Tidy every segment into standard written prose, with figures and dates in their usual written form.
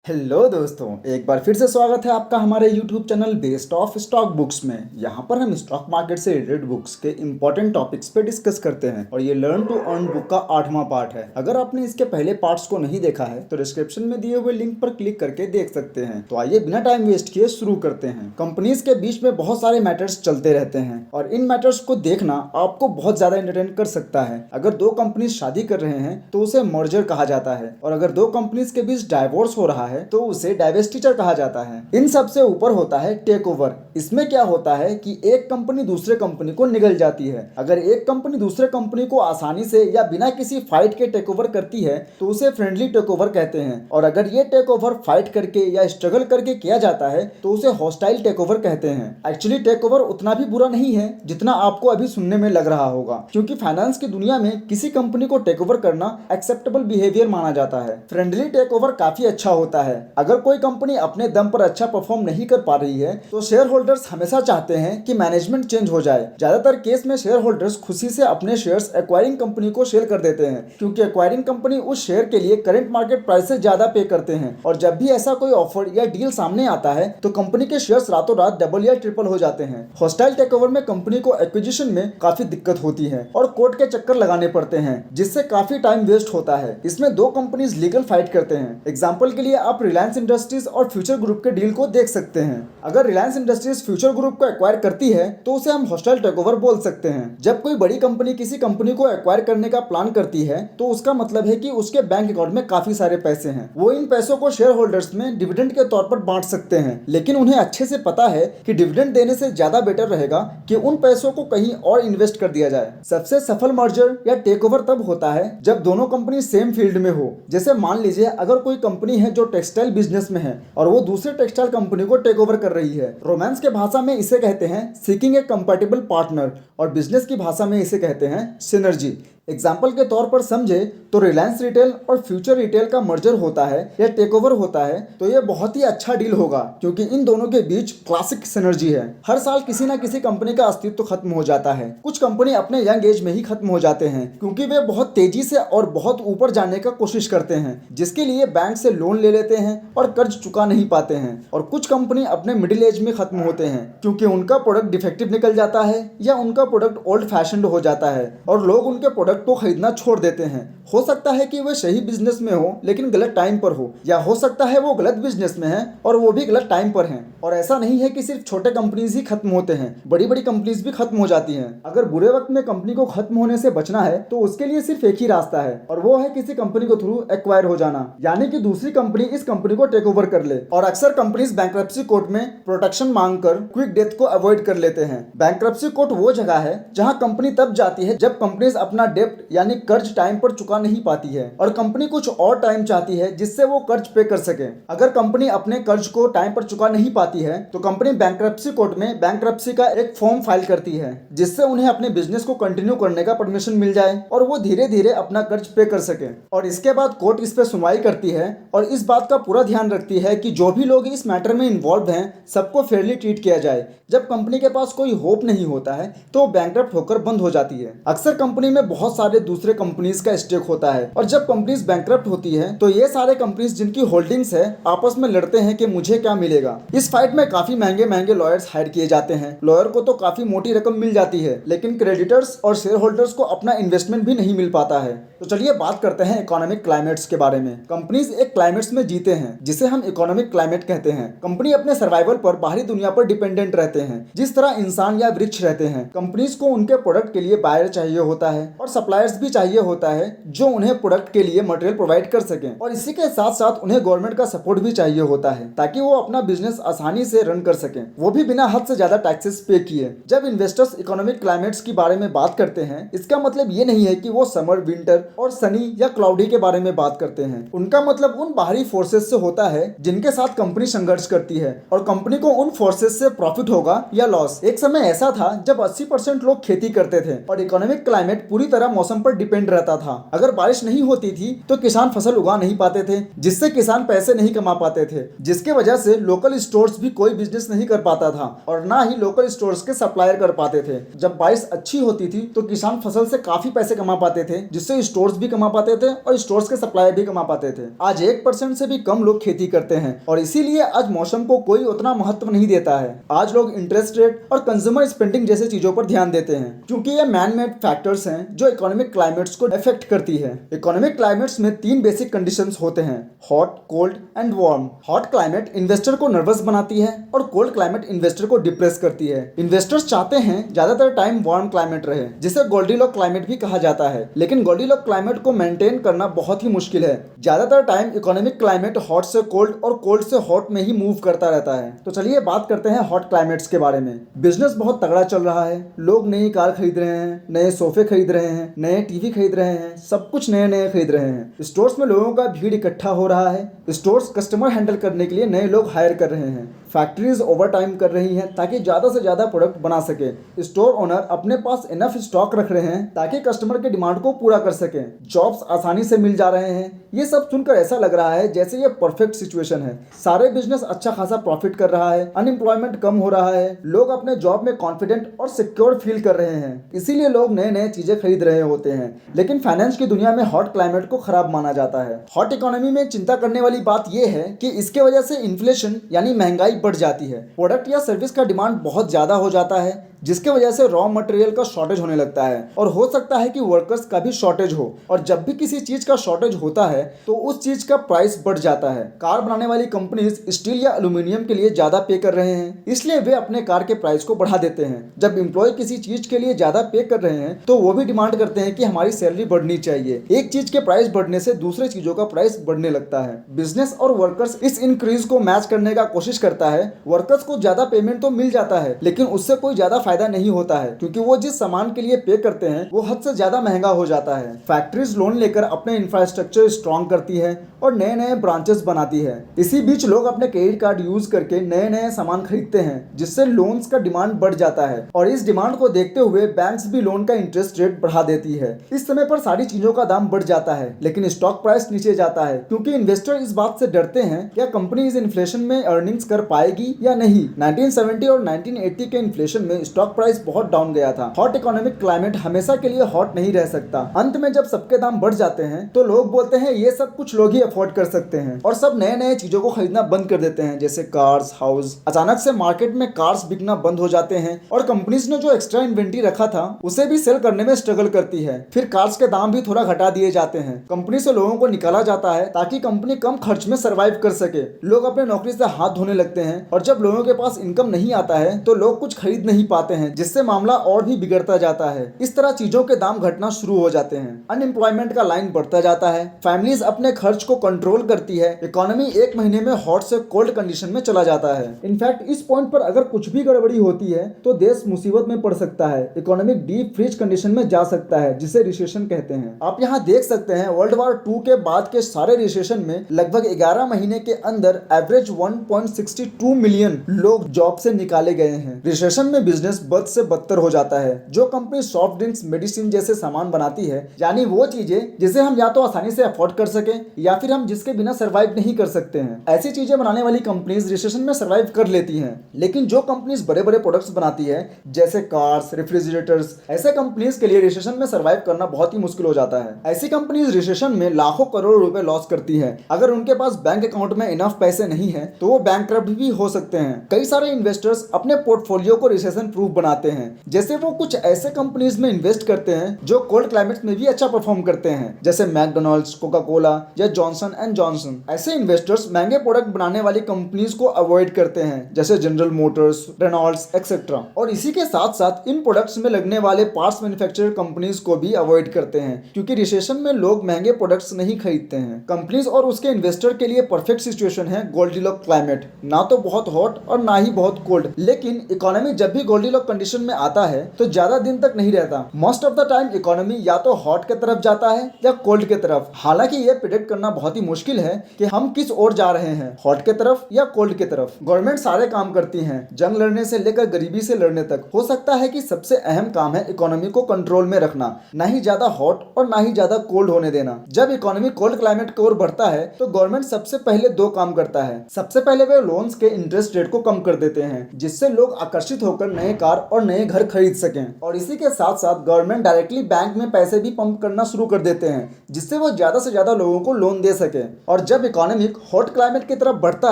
Hello दोस्तों, एक बार फिर से स्वागत है आपका हमारे YouTube channel best of stock books में। यहाँ पर हम स्टॉक मार्केट से रिलेटेड बुक्स के इंपॉर्टेंट टॉपिक्स पे डिस्कस करते हैं और ये लर्न टू अर्न बुक का 8वां पार्ट है। अगर आपने इसके पहले पार्ट्स को नहीं देखा है तो डिस्क्रिप्शन में दिए हुए लिंक पर क्लिक करके देख सकते हैं। तो आइए बिना टाइम वेस्ट किए शुरू करते हैं। कंपनीज के बीच में बहुत सारे मैटर्स चलते रहते हैं और इन मैटर्स को देखना आपको बहुत ज्यादा एंटरटेन कर सकता है। अगर दो कंपनीज शादी कर रहे हैं तो उसे मर्जर कहा जाता है और अगर दो कंपनीज के बीच डाइवोर्स हो रहा है तो उसे डाइवेस्टिचर कहा जाता है। इन सब से ऊपर होता है टेक ओवर। इसमें क्या होता है कि एक कंपनी दूसरे कंपनी को निगल जाती है। अगर एक कंपनी दूसरे कंपनी को आसानी से या बिना किसी फाइट के टेक ओवर करती है तो उसे फ्रेंडली टेक ओवर कहते हैं और अगर ये टेक ओवर फाइट करके या स्ट्रगल करके किया जाता है तो उसे हॉस्टाइल टेक ओवर कहते हैं। एक्चुअली टेक ओवर उतना भी बुरा नहीं है जितना आपको अभी सुनने में लग रहा होगा, क्योंकि फाइनेंस की दुनिया में किसी कंपनी को टेक ओवर करना एक्सेप्टेबल बिहेवियर माना जाता है। फ्रेंडली टेक ओवर काफी अच्छा होता है। अगर कोई कंपनी अपने दम पर अच्छा परफॉर्म नहीं कर पा रही है तो शेयर होल्डर्स हमेशा चाहते हैं कि मैनेजमेंट चेंज हो जाए। ज्यादातर केस में शेयर होल्डर्स खुशी से अपने शेयर्स एक्वायरिंग कंपनी को सेल कर देते हैं, क्योंकि एक्वायरिंग कंपनी उस शेयर के लिए करंट मार्केट प्राइस से ज्यादा पे करते हैं और जब भी ऐसा कोई ऑफर या डील सामने आता है तो कंपनी के शेयर्स रातों रात डबल या ट्रिपल हो जाते हैं। हॉस्टाइल टेक ओवर में कंपनी को एक्विजिशन में काफी दिक्कत होती है और कोर्ट के चक्कर लगाने पड़ते हैं, जिससे काफी टाइम वेस्ट होता है। इसमें दो कंपनीज लीगल फाइट करते हैं। एग्जाम्पल के लिए आप रिलायंस इंडस्ट्रीज और फ्यूचर ग्रुप के डील को देख सकते हैं। अगर रिलायंस इंडस्ट्रीज फ्यूचर ग्रुप को एक्वायर करती है तो उसे हम हॉस्टाइल टेकओवर बोल सकते हैं। जब कोई बड़ी कंपनी किसी कंपनी को एक्वायर करने का प्लान करती है तो उसका मतलब है कि उसके बैंक अकाउंट में काफी सारे पैसे हैं। वो इन पैसों को शेयर होल्डर्स में डिविडेंड के तौर पर बांट सकते हैं, लेकिन उन्हें अच्छे से पता है कि डिविडेंड देने से ज्यादा बेटर रहेगा कि उन पैसों को कहीं और इन्वेस्ट कर दिया जाए। सबसे सफल मर्जर या टेक ओवर तब होता है जब दोनों कंपनी सेम फील्ड में हो। जैसे मान लीजिए अगर कोई कंपनी है जो टेक्सटाइल बिजनेस में है और वो दूसरे टेक्सटाइल कंपनी को टेक ओवर कर रही है। रोमांस के भाषा में इसे कहते हैं सीकिंग ए कंपैटिबल पार्टनर और बिजनेस की भाषा में इसे कहते हैं सिनर्जी। एग्जाम्पल के तौर पर समझे तो रिलायंस रिटेल और फ्यूचर रिटेल का मर्जर होता है या टेक ओवर होता है तो ये बहुत ही अच्छा डील होगा, क्योंकि इन दोनों के बीच क्लासिक सिनर्जी है। हर साल किसी ना किसी कंपनी का अस्तित्व खत्म हो जाता है। कुछ कंपनी अपने यंग एज में ही खत्म हो जाते हैं क्योंकि वे बहुत तेजी से और बहुत ऊपर जाने का कोशिश करते हैं, जिसके लिए बैंक से लोन ले लेते हैं और कर्ज चुका नहीं पाते हैं। और कुछ कंपनी अपने मिडिल एज में खत्म होते हैं क्योंकि उनका प्रोडक्ट डिफेक्टिव निकल जाता है या उनका प्रोडक्ट ओल्ड फैशन्ड हो जाता है और लोग उनके प्रोडक्ट को खरीदना छोड़ देते हैं। हो सकता है कि वे सही बिजनेस में हो लेकिन गलत टाइम पर हो, या हो सकता है वो गलत बिजनेस में है और वो भी गलत टाइम पर हैं। और ऐसा नहीं है कि सिर्फ छोटे कंपनीज ही खत्म होते हैं, बड़ी बड़ी कंपनीज भी खत्म हो जाती हैं। अगर बुरे वक्त में कंपनी को खत्म होने से बचना है तो उसके लिए सिर्फ एक ही रास्ता है और वो है किसी कंपनी को थ्रू एक्वायर हो जाना, यानी कि दूसरी कंपनी इस कंपनी को टेक ओवर कर ले। और अक्सर कंपनीज बैंक्रप्सी कोर्ट में प्रोटेक्शन मांगकर क्विक डेथ को अवॉइड कर लेते हैं। बैंक्रप्सी कोर्ट वो जगह है जहां कंपनी तब जाती है जब कंपनीज अपना डेब्ट यानी कर्ज टाइम पर चुका नहीं पाती है और कंपनी कुछ और टाइम चाहती है जिससे वो कर्ज पे कर सके। अगर कंपनी अपने कर्ज को टाइम पर चुका नहीं पाती है तो कंपनी बैंक्रप्सी कोर्ट में बैंक्रप्सी का एक फॉर्म फाइल करती है, जिससे उन्हें अपने बिजनेस को कंटिन्यू करने का परमिशन मिल जाए और वो धीरे धीरे अपना कर्ज पे कर सके। और इसके बाद कोर्ट इस पे सुनवाई करती है और इस बात का पूरा ध्यान रखती है कि जो भी लोग इस मैटर में इन्वॉल्व हैं सबको फेयरली ट्रीट किया जाए। जब कंपनी के पास कोई होप नहीं होता है तो बैंकरप्ट होकर बंद हो जाती है। अक्सर कंपनी में बहुत सारे दूसरे कंपनीज का स्टेक होता है और जब कंपनीज बैंकरप्ट होती है तो ये सारे कंपनीज जिनकी होल्डिंग्स है आपस में लड़ते हैं कि मुझे क्या मिलेगा। इस फाइट में काफी महंगे महंगे लॉयर्स हायर किए जाते हैं। लॉयर को तो काफी मोटी रकम मिल जाती है, लेकिन क्रेडिटर्स और शेयर होल्डर्स को अपना इन्वेस्टमेंट भी नहीं मिल पाता है। तो चलिए बात करते हैं इकोनॉमिक क्लाइमेट्स के बारे में। कंपनीज एक क्लाइमेट्स में जीते हैं जिसे हम इकोनॉमिक क्लाइमेट कहते हैं। कंपनी अपने सर्वाइवल पर बाहरी दुनिया पर डिपेंडेंट रहते हैं, जिस तरह इंसान या वृक्ष रहते हैं। कंपनीज को उनके प्रोडक्ट के लिए बायर चाहिए होता है और सप्लायर्स भी चाहिए होता है जो उन्हें प्रोडक्ट के लिए मटेरियल प्रोवाइड कर सकें, और इसी के साथ साथ उन्हें गवर्नमेंट का सपोर्ट भी चाहिए होता है ताकि वो अपना बिजनेस आसानी से रन कर सकें, वो भी बिना हद से ज्यादा टैक्सेस पे किए। जब इन्वेस्टर्स इकोनॉमिक क्लाइमेट्स के बारे में बात करते हैं, इसका मतलब ये नहीं है कि वो समर, विंटर और सनी या क्लाउडी के बारे में बात करते हैं। उनका मतलब उन बाहरी फोर्सेस से होता है जिनके साथ कंपनी संघर्ष करती है और कंपनी को उन फोर्सेस से प्रॉफिट होगा या लॉस। एक समय ऐसा था जब 80% लोग खेती करते थे और इकोनॉमिक क्लाइमेट पूरी तरह मौसम पर डिपेंड रहता था। अगर बारिश नहीं होती थी तो किसान फसल उगा नहीं पाते थे, जिससे किसान पैसे नहीं कमा पाते थे, जिसके वजह से लोकल स्टोर्स भी कोई बिजनेस नहीं कर पाता था और ना ही लोकल स्टोर्स के सप्लायर कर पाते थे। जब बारिश अच्छी होती थी तो किसान फसल से काफी पैसे कमा पाते थे, जिससे स्टोर्स भी कमा पाते थे और स्टोर्स के सप्लायर भी कमा पाते थे। आज 1% से भी कम लोग खेती करते हैं और इसीलिए आज मौसम को कोई उतना महत्व नहीं देता है। आज लोग इंटरेस्ट रेट और कंज्यूमर स्पेंडिंग जैसे चीजों पर ध्यान देते हैं, क्योंकि ये मैन मेड फैक्टर्स हैं जो इकोनॉमिक क्लाइमेट्स को अफेक्ट करती है। इकोनॉमिक क्लाइमेट्स में 3 बेसिक कंडीशंस होते हैं: hot, cold and warm. Hot climate investor को नर्वस बनाती है और कोल्ड क्लाइमेट इन्वेस्टर को डिप्रेस करती है। इन्वेस्टर्स चाहते हैं ज्यादातर टाइम वार्म क्लाइमेट रहे, जिसे गोल्डीलॉक क्लाइमेट भी कहा जाता है, लेकिन गोल्डीलॉक क्लाइमेट को मेंटेन करना बहुत ही मुश्किल है। ज्यादातर टाइम इकोनॉमिक क्लाइमेट हॉट से कोल्ड और कोल्ड से हॉट में ही मूव करता रहता है। तो चलिए बात करते हैं हॉट क्लाइमेट्स के बारे में। बिजनेस बहुत तगड़ा चल रहा है, लोग नई कार खरीद रहे हैं, नए सोफे खरीद रहे हैं, नए टीवी खरीद रहे हैं, सब कुछ नए नए खरीद रहे हैं। स्टोर्स में लोगों का भीड़ इकट्ठा हो रहा है, स्टोर्स कस्टमर हैंडल करने के लिए नए लोग हायर कर रहे हैं, फैक्ट्रीज ओवर टाइम कर रही हैं ताकि ज़्यादा से ज़्यादा प्रोडक्ट बना सके, स्टोर ओनर अपने पास इनफ स्टॉक रख रहे हैं ताकि कस्टमर के डिमांड को पूरा कर सकें, जॉब्स आसानी से मिल जा रहे हैं। ये सब सुनकर ऐसा लग रहा है जैसे ये परफेक्ट सिचुएशन है। सारे बिजनेस अच्छा खासा प्रॉफिट कर रहा है, अनएम्प्लॉयमेंट कम हो रहा है, लोग अपने जॉब में कॉन्फिडेंट और सिक्योर फील कर रहे हैं, इसीलिए लोग नए नए चीजें खरीद रहे होते हैं। लेकिन फाइनेंस की दुनिया में हॉट क्लाइमेट को खराब माना जाता है। हॉट इकोनॉमी में चिंता करने वाली बात यह है कि इसके वजह से इन्फ्लेशन यानी महंगाई बढ़ जाती है, प्रोडक्ट या सर्विस का डिमांड बहुत ज्यादा हो जाता है, जिसके वजह से रॉ मटेरियल का शॉर्टेज होने लगता है और हो सकता है कि वर्कर्स का भी शॉर्टेज हो। और जब भी किसी चीज का शॉर्टेज होता है तो उस चीज का प्राइस बढ़ जाता है। कार बनाने वाली कंपनीज स्टील या एल्यूमिनियम के लिए ज्यादा पे कर रहे हैं, इसलिए वे अपने कार के प्राइस को बढ़ा देते हैं। जब एम्प्लॉय किसी चीज के लिए ज्यादा पे कर रहे हैं तो वो भी डिमांड करते हैं कि हमारी सैलरी बढ़नी चाहिए। एक चीज के प्राइस बढ़ने से दूसरे चीजों का प्राइस बढ़ने लगता है। बिजनेस और वर्कर्स इस इंक्रीज को मैच करने का कोशिश करता है। वर्कर्स को ज्यादा पेमेंट तो मिल जाता है, लेकिन उससे कोई ज्यादा फायदा नहीं होता है, क्योंकि वो जिस सामान के लिए पे करते हैं वो हद से ज्यादा महंगा हो जाता है। फैक्ट्रीज लोन लेकर अपने इंफ्रास्ट्रक्चर स्ट्रॉन्ग करती है और नए नए ब्रांचेस बनाती है। इसी बीच लोग अपने क्रेडिट कार्ड यूज करके नए नए सामान खरीदते हैं, जिससे लोन्स का डिमांड बढ़ जाता है और इस डिमांड को देखते हुए बैंक्स भी लोन का इंटरेस्ट रेट बढ़ा देती है। इस समय पर सारी चीजों का दाम बढ़ जाता है, लेकिन स्टॉक प्राइस नीचे जाता है, क्योंकि इन्वेस्टर इस बात से डरते हैं क्या कंपनी इस इन्फ्लेशन में अर्निंग्स कर पाएगी या नहीं। 1970 और 1980 के इन्फ्लेशन में स्टॉक प्राइस बहुत डाउन गया था। हॉट इकोनॉमिक क्लाइमेट हमेशा के लिए हॉट नहीं रह सकता। अंत में जब सबके दाम बढ़ जाते हैं तो लोग बोलते हैं ये सब कुछ लोग ही अफोर्ड कर सकते हैं और सब नए नए चीजों को खरीदना बंद कर देते हैं, जैसे कार्स, हाउस। अचानक से मार्केट में कार्स बिकना बंद हो जाते हैं और कंपनीज ने जो एक्स्ट्रा इन्वेंट्री रखा था उसे भी सेल करने में स्ट्रगल करती है। फिर कार्स के दाम भी थोड़ा घटा दिए जाते हैं, कंपनी से लोगों को निकाला जाता है ताकि कंपनी कम खर्च में सर्वाइव कर सके। लोग अपने नौकरी से हाथ धोने लगते हैं और जब लोगों के पास इनकम नहीं आता है तो लोग कुछ खरीद नहीं पाते हैं, जिससे मामला और भी बिगड़ता जाता है। इस तरह चीजों के दाम घटना शुरू हो जाते हैं, अनएम्प्लॉयमेंट का लाइन बढ़ता जाता है, फैमिलीज अपने खर्च को कंट्रोल करती है, इकोनॉमी एक महीने में हॉट से कोल्ड कंडीशन में चला जाता है। इनफैक्ट इस पॉइंट पर अगर कुछ भी गड़बड़ी होती है तो देश मुसीबत में पड़ सकता है, इकोनॉमिक डीप फ्रीज कंडीशन में जा सकता है, जिसे रिसेशन कहते हैं। आप यहाँ देख सकते हैं वर्ल्ड वॉर 2 के बाद के सारे रिसेशन में लगभग 11 महीने के अंदर एवरेज 1.62 मिलियन लोग जॉब से निकाले गए हैं। रिसेशन में बिजनेस बद से बदतर हो जाता है। जो कंपनी सॉफ्ट ड्रिंक्स, मेडिसिन जैसे सामान बनाती है, यानी वो चीजें जिसे हम या तो आसानी से अफोर्ड कर सके या फिर हम जिसके बिना सर्वाइव नहीं कर सकते हैं, ऐसी चीजें बनाने वाली कंपनीज रिसेशन में सर्वाइव कर लेती हैं। लेकिन जो कंपनीज बड़े बड़े प्रोडक्ट्स बनाती है जैसे कार्स, रेफ्रिजरेटर्स, ऐसे कंपनीज के लिए रिसेशन में सर्वाइव करना बहुत ही मुश्किल हो जाता है। ऐसी कंपनीज रिसेशन में लाखों करोड़ रुपए लॉस करती है। अगर उनके पास बैंक अकाउंट में इनफ पैसे नहीं है तो वो बैंकक्रप्ट भी हो सकते हैं। कई सारे इन्वेस्टर्स अपने पोर्टफोलियो को रिसेशन प्रूफ बनाते हैं, जैसे वो कुछ ऐसे कंपनीज में इन्वेस्ट करते हैं जो कोल्ड क्लाइमेट्स में भी अच्छा परफॉर्म करते हैं, जैसे मैकडोनल्ड्स, कोका कोला या जॉनसन एंड जॉनसन। ऐसे इन्वेस्टर्स महंगे प्रोडक्ट बनाने वाली कंपनीज को अवॉइड करते हैं, जैसे जनरल मोटर्स, रेनॉल्ड्स एक्सेट्रा। और इसी के साथ साथ इन प्रोडक्ट्स में लगने वाले पार्ट्स मैन्युफैक्चरर कंपनीज को भी अवॉइड करते हैं, क्योंकि रिसेशन में लोग महंगे प्रोडक्ट्स नहीं खरीदते हैं। कंपनीज और उसके इन्वेस्टर के लिए परफेक्ट सिचुएशन है गोल्डीलॉक क्लाइमेट, ना तो बहुत हॉट और ना ही बहुत कोल्ड। लेकिन इकोनॉमी जब भी गोल्डीलॉक जब कंडीशन में आता है तो ज्यादा दिन तक नहीं रहता। Most of the time economy या तो हॉट के तरफ जाता है या कोल्ड के तरफ। हालांकि ये प्रिडिक्ट करना बहुत ही मुश्किल है कि हम किस ओर जा रहे हैं, हॉट के तरफ या कोल्ड के तरफ। गवर्नमेंट सारे काम करती है, जंग लड़ने से लेकर गरीबी से लड़ने तक। हो सकता है कि सबसे अहम काम है इकोनॉमी को कंट्रोल में रखना, ना ही ज्यादा हॉट और ना ही ज्यादा कोल्ड होने देना। जब इकोनॉमी कोल्ड क्लाइमेट की ओर बढ़ता है तो गवर्नमेंट सबसे पहले दो काम करता है। सबसे पहले वे लोन्स के इंटरेस्ट रेट को कम कर देते हैं, जिससे लोग आकर्षित होकर नए कार और नए घर खरीद सकें। और इसी के साथ साथ गवर्नमेंट डायरेक्टली बैंक में पैसे भी पंप करना शुरू कर देते हैं, जिससे वो ज्यादा से ज्यादा लोगों को लोन दे सके। और जब इकोनॉमी हॉट क्लाइमेट की तरफ बढ़ता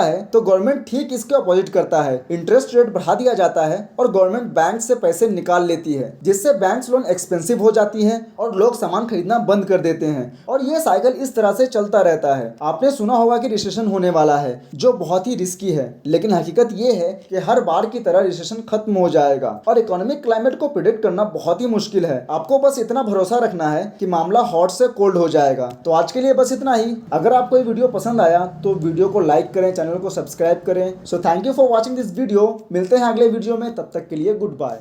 है तो गवर्नमेंट ठीक इसके अपोजिट करता है, इंटरेस्ट रेट बढ़ा दिया जाता है और गवर्नमेंट बैंक से पैसे निकाल लेती है, जिससे बैंक लोन एक्सपेंसिव हो जाती है और लोग सामान खरीदना बंद कर देते हैं। और ये साइकिल इस तरह से चलता रहता है। आपने सुना होगा कि रिसेशन होने वाला है, जो बहुत ही रिस्की है, लेकिन हकीकत ये है कि हर बार की तरह रिसेशन खत्म हो जाएगा। और इकोनॉमिक क्लाइमेट को प्रिडिक्ट करना बहुत ही मुश्किल है। आपको बस इतना भरोसा रखना है कि मामला हॉट से कोल्ड हो जाएगा। तो आज के लिए बस इतना ही। अगर आपको ये वीडियो पसंद आया तो वीडियो को लाइक करें, चैनल को सब्सक्राइब करें। So thank you for watching this video. मिलते हैं अगले वीडियो में, तब तक के लिए गुड बाय।